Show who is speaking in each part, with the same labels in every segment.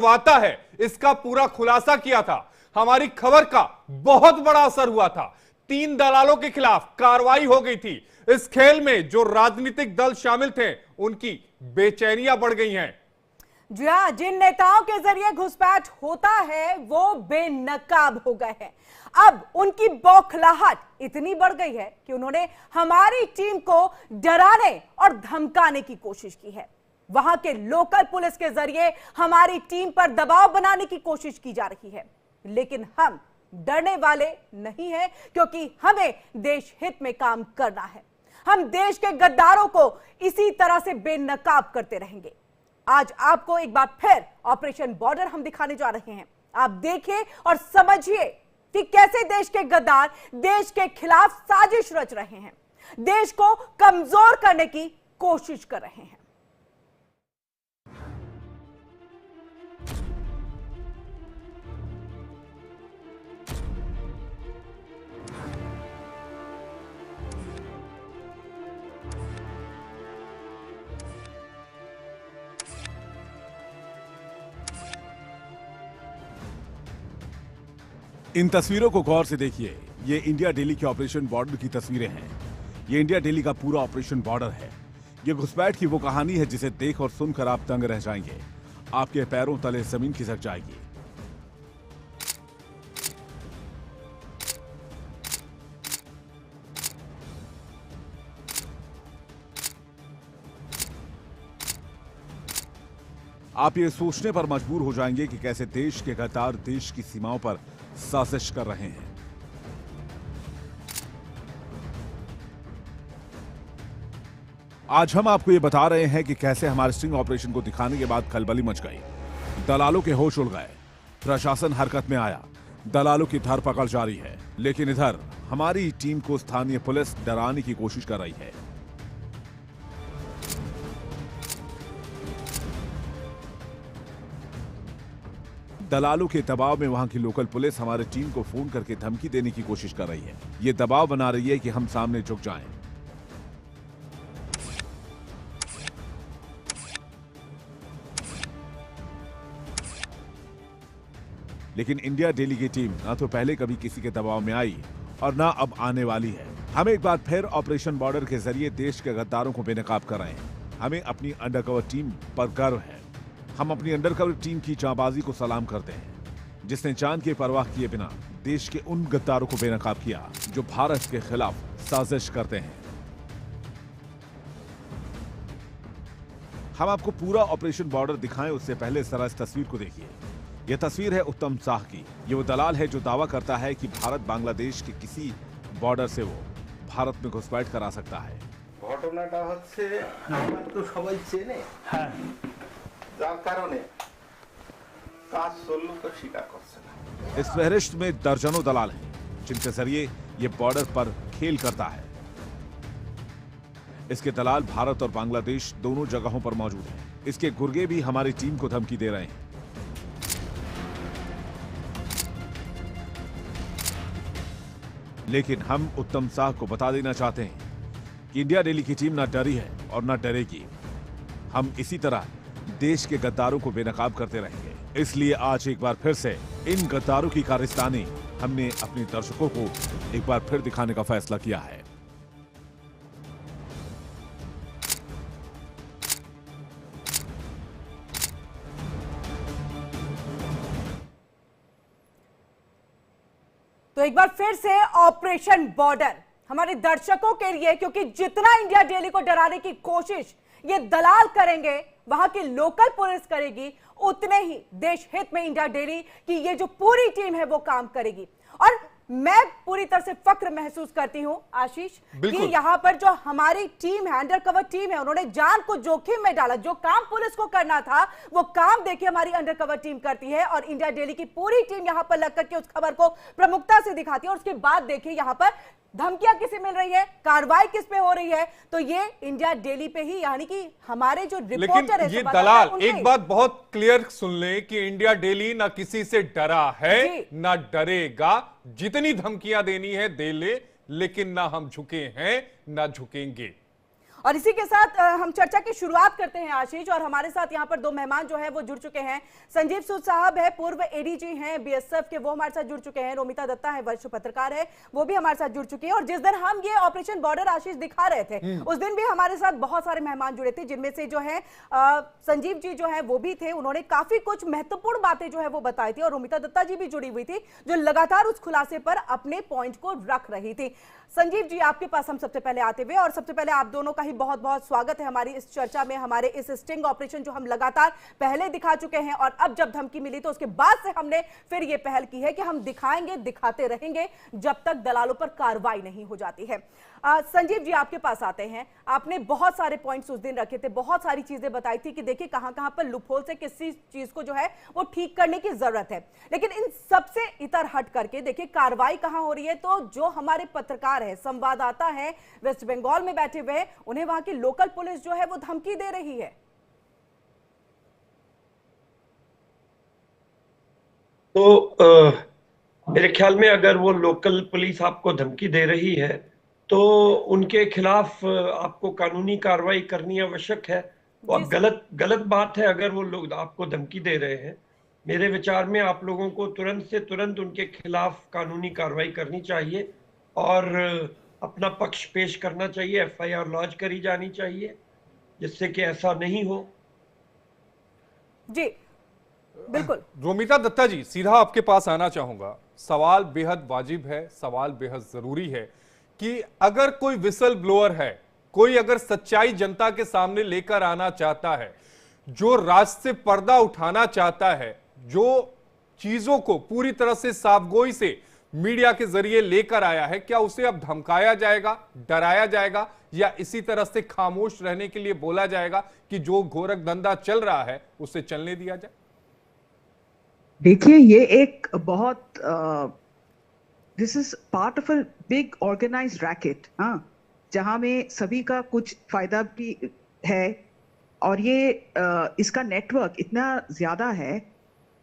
Speaker 1: वाता है, इसका पूरा खुलासा किया था। हमारी खबर का बहुत बड़ा असर हुआ था। 3 दलालों के खिलाफ कार्रवाई हो गई थी। इस खेल में जो राजनीतिक दल शामिल थे, उनकी बेचैनियां बढ़ गई हैं।
Speaker 2: जी हाँ, जिन नेताओं के जरिए घुसपैठ होता है वो बेनकाब हो गए हैं। अब उनकी बौखलाहट इतनी बढ़ गई है कि उन्होंने हमारी टीम को डराने और धमकाने की कोशिश की है। वहां के लोकल पुलिस के जरिए हमारी टीम पर दबाव बनाने की कोशिश की जा रही है, लेकिन हम डरने वाले नहीं हैं, क्योंकि हमें देश हित में काम करना है। हम देश के गद्दारों को इसी तरह से बेनकाब करते रहेंगे। आज आपको एक बार फिर ऑपरेशन बॉर्डर हम दिखाने जा रहे हैं। आप देखिए और समझिए कि कैसे देश के गद्दार देश के खिलाफ साजिश रच रहे हैं, देश को कमजोर करने की कोशिश कर रहे हैं।
Speaker 3: इन तस्वीरों को गौर से देखिए। ये इंडिया दिल्ली के ऑपरेशन बॉर्डर की तस्वीरें हैं। ये इंडिया दिल्ली का पूरा ऑपरेशन बॉर्डर है। ये घुसपैठ की वो कहानी है जिसे देख और सुनकर आप दंग रह जाएंगे। आपके पैरों तले जमीन खिसक जाएगी। आप ये सोचने पर मजबूर हो जाएंगे कि कैसे देश के गद्दार देश की सीमाओं पर साजिश कर रहे हैं। आज हम आपको ये बता रहे हैं कि कैसे हमारे स्टिंग ऑपरेशन को दिखाने के बाद खलबली मच गई। दलालों के होश उड़ गए, प्रशासन हरकत में आया, दलालों की धरपकड़ जारी है। लेकिन इधर हमारी टीम को स्थानीय पुलिस डराने की कोशिश कर रही है। दलालों के दबाव में वहां की लोकल पुलिस हमारे टीम को फोन करके धमकी देने की कोशिश कर रही है। ये दबाव बना रही है कि हम सामने झुक जाएं। लेकिन इंडिया दिल्ली की टीम ना तो पहले कभी किसी के दबाव में आई और ना अब आने वाली है। हम एक बार फिर ऑपरेशन बॉर्डर के जरिए देश के गद्दारों को बेनकाब कर रहे हैं। हमें अपनी अंडरकवर टीम पर गर्व है। हम अपनी अंडरकवर टीम की जांबाजी को सलाम करते हैं, जिसने जान की परवाह किए बिना देश के उन गद्दारों को बेनकाब किया जो भारत के खिलाफ साजिश करते हैं। हम आपको पूरा ऑपरेशन बॉर्डर दिखाएं उससे पहले जरा इस तस्वीर को देखिए। यह तस्वीर है उत्तम साह की। ये वो दलाल है जो दावा करता है कि भारत बांग्लादेश के किसी बॉर्डर से वो भारत में घुसपैठ करा सकता है।
Speaker 4: घटनाटा হচ্ছে আমরা তো সবাই চেনে হ্যাঁ যার কারণে কাজ চললো তো স্বীকার করছে না।
Speaker 3: इस फहरिस्त में दर्जनों दलाल हैं जिनके जरिए ये बॉर्डर पर खेल करता है। इसके दलाल भारत और बांग्लादेश दोनों जगहों पर मौजूद हैं। इसके गुर्गे भी हमारी टीम को धमकी दे रहे हैं। लेकिन हम उत्तम साह को बता देना चाहते हैं कि इंडिया दिल्ली की टीम ना डरी है और ना डरेगी। हम इसी तरह देश के गद्दारों को बेनकाब करते रहेंगे। इसलिए आज एक बार फिर से इन गद्दारों की कारस्तानी हमने अपने दर्शकों को एक बार फिर दिखाने का फैसला किया है।
Speaker 2: तो एक बार फिर से ऑपरेशन बॉर्डर हमारे दर्शकों के लिए, क्योंकि जितना इंडिया दिल्ली को डराने की कोशिश ये दलाल करेंगे, वहां की लोकल पुलिस करेगी, उतने ही देश हित में इंडिया दिल्ली की ये जो पूरी टीम है वो काम करेगी। और मैं पूरी तरह से फक्र महसूस करती हूं आशीष कि यहाँ पर जो हमारी टीम है, अंडरकवर टीम है, उन्होंने जान को जोखिम में डाला। जो काम पुलिस को करना था वो काम देखिए हमारी अंडरकवर टीम करती है और इंडिया दिल्ली की पूरी टीम यहाँ पर लग करके उस खबर को प्रमुखता से दिखाती है। और उसके बाद देखिए यहाँ पर धमकियां किसे मिल रही है, कार्रवाई किस पे हो रही है, तो ये इंडिया दिल्ली पे ही, यानी कि हमारे जो रिपोर्टर है
Speaker 1: ये दलाल एक बात बहुत क्लियर सुन ले कि इंडिया दिल्ली ना किसी से डरा है ना डरेगा। जितनी धमकियां देनी है दे ले, लेकिन ना हम झुके हैं ना झुकेंगे।
Speaker 2: और इसी के साथ हम चर्चा की शुरुआत करते हैं आशीष, और हमारे साथ यहाँ पर दो मेहमान जो है वो जुड़ चुके हैं। संजीव सूद साहब है, पूर्व एडीजी हैं बीएसएफ के, वो हमारे साथ जुड़ चुके हैं। रोमिता दत्ता है, वरिष्ठ पत्रकार है, वो भी हमारे साथ जुड़ चुकी है। और जिस दिन हम ये ऑपरेशन बॉर्डर आशीष दिखा रहे थे उस दिन भी हमारे साथ बहुत सारे मेहमान जुड़े थे, जिनमें से जो है संजीव जी जो है वो भी थे। उन्होंने काफी कुछ महत्वपूर्ण बातें जो है वो बताई थी, और रोमिता दत्ता जी भी जुड़ी हुई थी जो लगातार उस खुलासे पर अपने पॉइंट को रख रही थी। संजीव जी, आपके पास हम सबसे पहले आते हुए, और सबसे पहले आप दोनों का ही बहुत बहुत स्वागत है हमारी इस चर्चा में। हमारे इस स्टिंग ऑपरेशन जो हम लगातार पहले दिखा चुके हैं, और अब जब धमकी मिली तो उसके बाद से हमने फिर ये पहल की है कि हम दिखाएंगे, दिखाते रहेंगे जब तक दलालों पर कार्रवाई नहीं हो जाती है। संजीव जी, आपके पास आते हैं। आपने बहुत सारे पॉइंट्स उस दिन रखे थे, बहुत सारी चीजें बताई थी कि देखिए कहां कहां पर लूपहोल से किसी चीज को जो है वो ठीक करने की जरूरत है, लेकिन इन सबसे इतर हट करके देखिए कार्रवाई कहां हो रही है। तो जो हमारे पत्रकार है, संवाददाता है, वेस्ट बंगाल में बैठे हुए, उन्हें वहां की लोकल पुलिस जो है वो धमकी दे रही है।
Speaker 5: तो मेरे ख्याल में अगर वो लोकल पुलिस आपको धमकी दे रही है तो उनके खिलाफ आपको कानूनी कार्रवाई करनी आवश्यक है। और गलत बात है अगर वो लोग आपको धमकी दे रहे हैं। मेरे विचार में आप लोगों को तुरंत से तुरंत उनके खिलाफ कानूनी कार्रवाई करनी चाहिए और अपना पक्ष पेश करना चाहिए, एफआईआर लॉन्च करी जानी चाहिए जिससे कि ऐसा नहीं हो।
Speaker 2: जी बिल्कुल।
Speaker 1: रोमिता दत्ता जी, सीधा आपके पास आना चाहूंगा। सवाल बेहद वाजिब है, सवाल बेहद जरूरी है कि अगर कोई विसल ब्लोअर है, कोई अगर सच्चाई जनता के सामने लेकर आना चाहता है, जो राज से पर्दा उठाना चाहता है, जो चीजों को पूरी तरह से साफगोई से मीडिया के जरिए लेकर आया है, क्या उसे अब धमकाया जाएगा, डराया जाएगा, या इसी तरह से खामोश रहने के लिए बोला जाएगा कि जो गोरख धंधा चल रहा है उसे चलने दिया जाए?
Speaker 6: देखिए, ये एक बहुत this is part of a big organised racket, हाँ, जहां में सभी का कुछ फायदा भी है, और ये इसका नेटवर्क इतना ज्यादा है,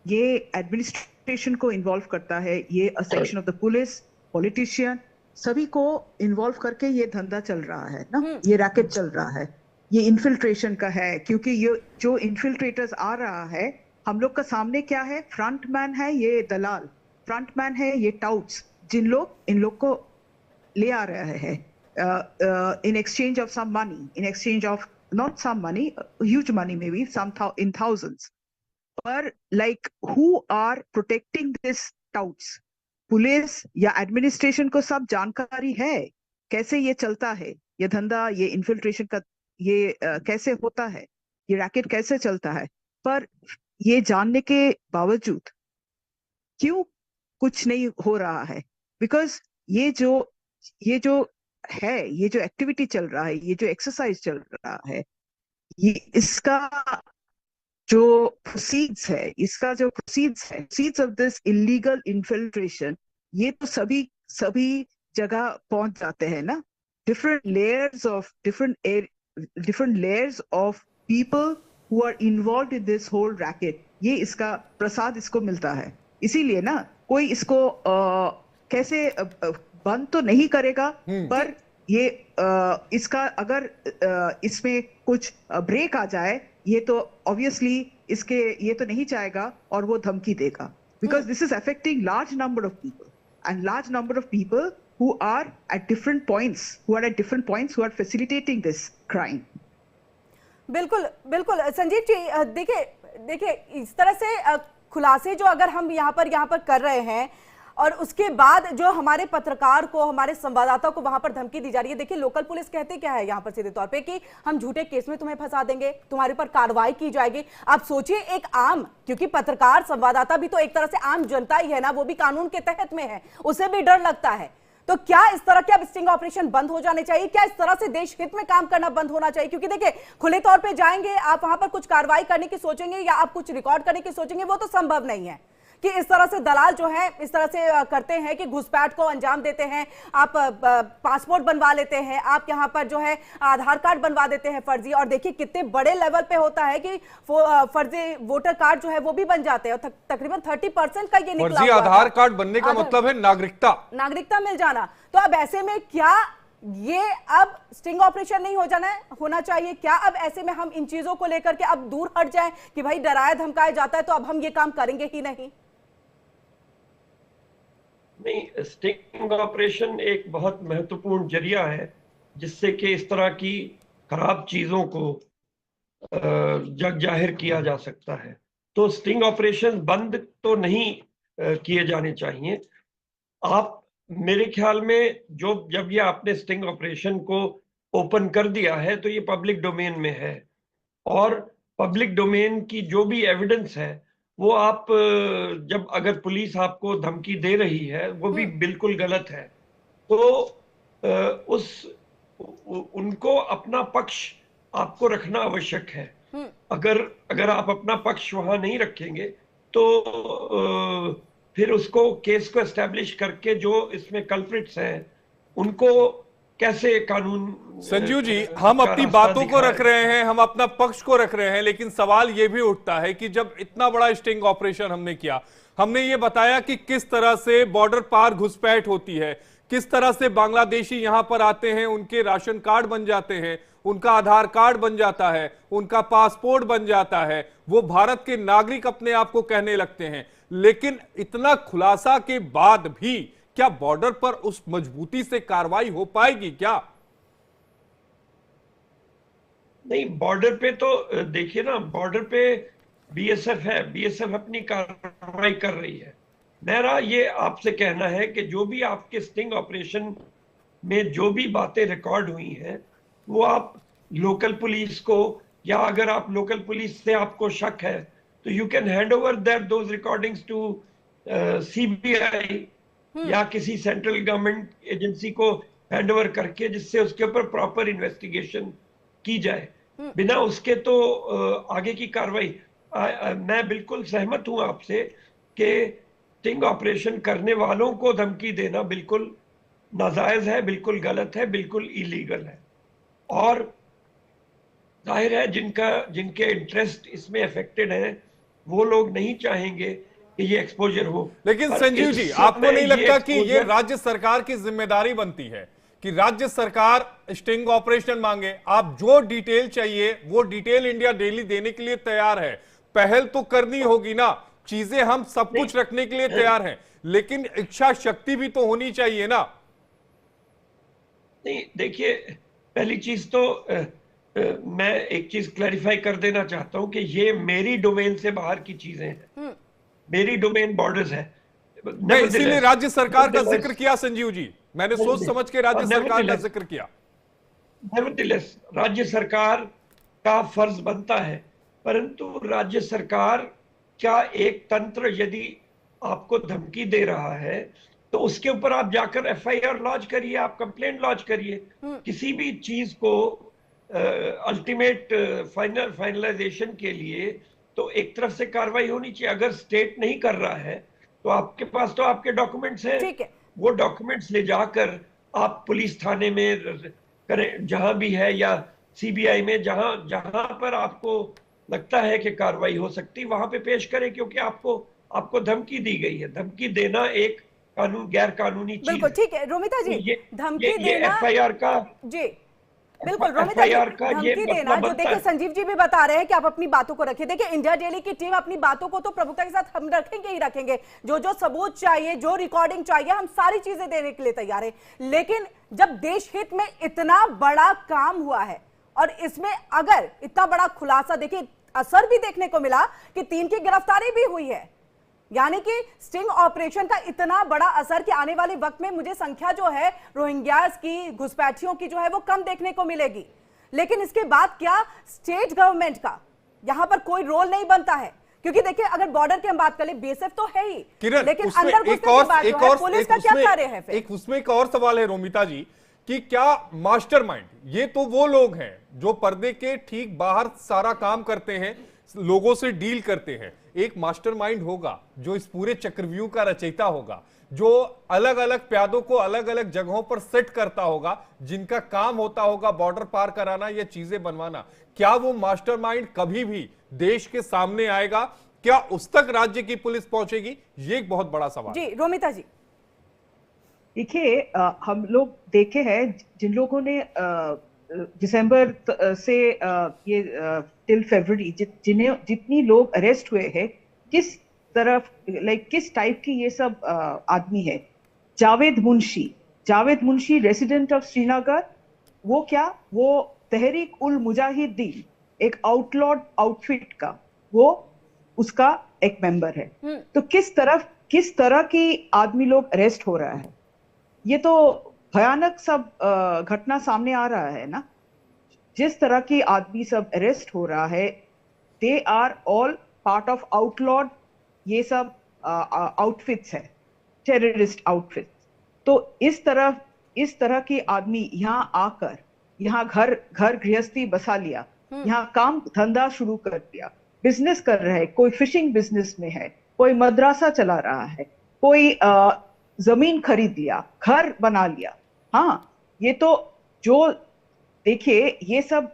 Speaker 6: ये एडमिनिस्ट्रेशन को इन्वॉल्व करता है, ये a section of the police, politician, सभी को इन्वॉल्व करके ये धंधा चल रहा है ना, ये रैकेट चल रहा है। ये इन्फिल्ट्रेशन का है, क्योंकि ये जो इन्फिल्ट्रेटर्स आ रहा है, हम लोग का सामने क्या है, फ्रंट मैन है ये दलाल, फ्रंट मैन है ये टाउट्स, जिन लोग इन लोग को ले आ रहे हैं in exchange of some money, in exchange of not some money, huge money maybe, some in thousands. पर like who are protecting this touts? Police या एडमिनिस्ट्रेशन को सब जानकारी है कैसे ये चलता है, ये धंधा, ये इन्फिल्ट्रेशन का ये कैसे होता है, ये रैकेट कैसे चलता है। पर ये जानने के बावजूद क्यों कुछ नहीं हो रहा है? बिकॉज ये जो है, ये जो एक्टिविटी चल रहा है, ये जो एक्सरसाइज चल रहा है, ये इसका जो प्रोसीड्स है, proceeds of this illegal infiltration, ये तो सभी जगह पहुंच जाते हैं ना। Different layers of people who are involved in this whole racket, ये इसका प्रसाद इसको मिलता है। इसीलिए ना कोई इसको कैसे बंद तो नहीं करेगा, पर ये इसका अगर इसमें कुछ ब्रेक आ जाए, ये तो ऑब्वियसली इसके ये तो नहीं चाहेगा और वो धमकी देगा, because this is affecting large number of people, and large number of people who are at different points who are facilitating this crime.
Speaker 2: बिल्कुल बिल्कुल। संजीव जी, देखिए इस तरह से खुलासे जो अगर हम यहाँ पर कर रहे हैं, और उसके बाद जो हमारे पत्रकार को, हमारे संवाददाता को वहां पर धमकी दी जा रही है। देखिए लोकल पुलिस कहते क्या है यहाँ पर सीधे तौर पे कि हम झूठे केस में तुम्हें फंसा देंगे, तुम्हारे ऊपर कार्रवाई की जाएगी। आप सोचिए, एक आम, क्योंकि पत्रकार संवाददाता भी तो एक तरह से आम जनता ही है ना, वो भी कानून के तहत में है, उसे भी डर लगता है। तो क्या इस तरह के अब स्टिंग ऑपरेशन बंद हो जाने चाहिए? क्या इस तरह से देश हित में काम करना बंद होना चाहिए? क्योंकि देखिए खुले तौर पे जाएंगे आप, वहां पर कुछ कार्रवाई करने की सोचेंगे या आप कुछ रिकॉर्ड करने की सोचेंगे, वो तो संभव नहीं है कि इस तरह से दलाल जो है इस तरह से करते हैं कि घुसपैठ को अंजाम देते हैं। आप पासपोर्ट बनवा लेते हैं, आप यहाँ पर जो है आधार कार्ड बनवा देते हैं फर्जी, और देखिए कितने बड़े लेवल पे होता है कि फर्जी वोटर कार्ड जो है वो भी बन जाते हैं, और तकरीबन 30% का ये निकला।
Speaker 1: फर्जी आधार कार्ड बनने का मतलब है नागरिकता
Speaker 2: मिल जाना। तो अब ऐसे में क्या ये अब स्टिंग ऑपरेशन नहीं होना चाहिए क्या? अब ऐसे में हम इन चीजों को लेकर के अब दूर हट जाएं कि भाई डराया धमकाया जाता है तो अब हम ये काम करेंगे ही नहीं?
Speaker 5: नहीं, स्टिंग ऑपरेशन एक बहुत महत्वपूर्ण जरिया है जिससे कि इस तरह की खराब चीजों को जग जाहिर किया जा सकता है। तो स्टिंग ऑपरेशन बंद तो नहीं किए जाने चाहिए। आप मेरे ख्याल में जब ये आपने स्टिंग ऑपरेशन को ओपन कर दिया है तो ये पब्लिक डोमेन में है, और पब्लिक डोमेन की जो भी एविडेंस है वो आप जब अगर पुलिस आपको धमकी दे रही है वो भी बिल्कुल गलत है। तो उनको अपना पक्ष आपको रखना आवश्यक है। अगर आप अपना पक्ष वहां नहीं रखेंगे तो फिर उसको केस को एस्टैब्लिश करके जो इसमें कल्प्रिट्स हैं उनको कैसे कानून।
Speaker 1: संजीव जी, हम अपनी बातों को रख रहे हैं, हम अपना पक्ष को रख रहे हैं, लेकिन सवाल यह भी उठता है कि जब इतना बड़ा स्टिंग ऑपरेशन हमने किया, हमने ये बताया कि किस तरह से बॉर्डर पार घुसपैठ होती है, किस तरह से बांग्लादेशी यहां पर आते हैं, उनके राशन कार्ड बन जाते हैं, उनका आधार कार्ड बन जाता है, उनका पासपोर्ट बन जाता है, वो भारत के नागरिक अपने आप को कहने लगते हैं। लेकिन इतना खुलासा के बाद भी क्या बॉर्डर पर उस मजबूती से कार्रवाई हो पाएगी क्या?
Speaker 5: नहीं, बॉर्डर पे तो देखिए ना, बॉर्डर पे बीएसएफ है, बीएसएफ अपनी कार्रवाई कर रही है। मेरा ये आपसे कहना है कि जो भी आपके स्टिंग ऑपरेशन में जो भी बातें रिकॉर्ड हुई हैं वो आप लोकल पुलिस को, या अगर आप लोकल पुलिस से आपको शक है तो you can hand over those recordings to CBI या किसी सेंट्रल गवर्नमेंट एजेंसी को हैंड ओवर करके, जिससे उसके ऊपर प्रॉपर इन्वेस्टिगेशन की जाए। बिना उसके तो आगे की कार्रवाई, मैं बिल्कुल सहमत हूं आपसे कि स्टिंग ऑपरेशन करने वालों को धमकी देना बिल्कुल नाजायज है, बिल्कुल गलत है, बिल्कुल इलीगल है। और जाहिर है जिनके इंटरेस्ट इसमें अफेक्टेड हैं वो लोग नहीं चाहेंगे कि ये एक्सपोजर हो।
Speaker 1: लेकिन संजीव जी, आपको नहीं लगता कि ये राज्य सरकार की जिम्मेदारी बनती है कि राज्य सरकार स्टिंग ऑपरेशन मांगे? आप जो डिटेल चाहिए वो डिटेल इंडिया डेली देने के लिए तैयार है, पहल तो करनी होगी ना। चीजें हम सब कुछ रखने के लिए तैयार हैं, लेकिन इच्छा शक्ति भी तो होनी चाहिए ना।
Speaker 5: नहीं, देखिए, पहली चीज तो मैं एक चीज क्लैरिफाई कर देना चाहता हूं कि ये मेरी डोमेन से बाहर की चीजें हैं, मेरी डोमेन बॉर्डर्स है।
Speaker 1: नहीं, इसीलिए राज्य सरकार का जिक्र किया संजीव जी, मैंने सोच समझ के राज्य सरकार का जिक्र किया।
Speaker 5: नेवरदलेस राज्य सरकार का फर्ज बनता है, परंतु राज्य का एक तंत्र यदि आपको धमकी दे रहा है तो उसके ऊपर आप जाकर एफआईआर लॉन्च करिए, आप कंप्लेंट लॉन्च करिए। किसी भी चीज को अल्टीमेट फाइनलाइजेशन के लिए तो एक तरफ से कार्रवाई होनी चाहिए। अगर स्टेट नहीं कर रहा है तो आपके पास तो आपके डॉक्यूमेंट्स हैं, वो डॉक्यूमेंट्स ले जाकर आप पुलिस थाने में करें, जहां भी है, या सीबीआई में, जहां पर आपको लगता है कि कार्रवाई हो सकती है वहां पे पेश करें, क्योंकि आपको धमकी दी गई है। धमकी देना एक गैर कानूनी चीज।
Speaker 2: बिल्कुल ठीक है रोमिता जी, धमकी देना
Speaker 5: एफआईआर का,
Speaker 2: जी बिल्कुल रोमिता जी, धमकी देना, जो देखिए संजीव जी भी बता रहे हैं कि आप अपनी बातों को रखिए। देखिए, इंडिया डेली की टीम अपनी बातों को तो प्रभुता के साथ हम रखेंगे ही रखेंगे, जो सबूत चाहिए, जो रिकॉर्डिंग चाहिए, हम सारी चीजें देने के लिए तैयार है। लेकिन जब देश हित में इतना बड़ा काम हुआ है और इसमें अगर इतना बड़ा खुलासा, देखिए असर भी देखने को मिला कि 3 की गिरफ्तारी भी हुई है, यानी कि स्टिंग ऑपरेशन का इतना बड़ा असर कि आने वाले वक्त में मुझे संख्या जो है रोहिंग्यास की, घुसपैठियों की जो है वो कम देखने को मिलेगी। लेकिन इसके बाद क्या स्टेट गवर्नमेंट का यहां पर कोई रोल नहीं बनता है? क्योंकि देखिए, अगर बॉर्डर की हम बात करें, बीएसएफ तो है ही, लेकिन अंदर घुसने की बात जो है, पुलिस का क्या कार्य है फिर?
Speaker 1: उसमें एक और सवाल है रोमिता जी कि क्या मास्टरमाइंड, ये तो वो लोग हैं जो पर्दे के ठीक बाहर सारा काम करते हैं, लोगों से डील करते हैं, एक मास्टरमाइंड होगा जो इस पूरे चक्रव्यूह का रचयिता होगा, जो अलग अलग प्यादों को अलग अलग जगहों पर सेट करता होगा, जिनका काम होता होगा बॉर्डर पार कराना या चीजें बनवाना। क्या वो मास्टरमाइंड कभी भी देश के सामने आएगा? क्या उस तक राज्य की पुलिस पहुंचेगी? ये एक बहुत बड़ा सवाल।
Speaker 2: जी रोमिता जी।
Speaker 6: देखिए हम लोग देखे हैं जिन लोगों ने दिसंबर से ये टिल फरवरी जिन्हें जितनी लोग अरेस्ट हुए हैं, किस तरफ किस टाइप की ये सब आदमी है। जावेद मुंशी रेसिडेंट ऑफ श्रीनगर, वो तहरीक उल मुजाहिदीन, एक आउटलॉड आउटफिट का वो उसका एक मेंबर है। तो किस तरह की आदमी लोग अरेस्ट हो रहा है, ये तो भयानक सब घटना सामने आ रहा है ना। जिस तरह की आदमी सब अरेस्ट हो रहा है, they are all part of outlawed, ये सब आउटफिट्स है, टेररिस्ट आउटफिट्स। तो इस तरह की आदमी यहाँ आकर यहाँ घर गृहस्थी बसा लिया, यहाँ काम धंधा शुरू कर दिया, बिजनेस कर रहे हैं, कोई फिशिंग बिजनेस में है, कोई मदरसा चला रहा है, कोई जमीन खरीद लिया, घर बना लिया। हाँ, ये तो जो देखिए ये सब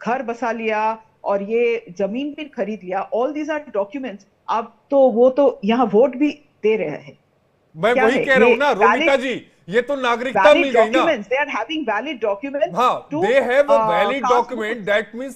Speaker 6: घर बसा लिया और ये जमीन भी खरीद लिया, ऑल दीज आर डॉक्यूमेंट्स। आप तो वो तो यहाँ वोट भी दे रहे हैं।
Speaker 1: मैं वही कह रहा हूँ ना रोमिता जी, ये तो नागरिकता मिल गई ना।
Speaker 6: They are having valid documents.
Speaker 1: हाँ, they have a valid document. That means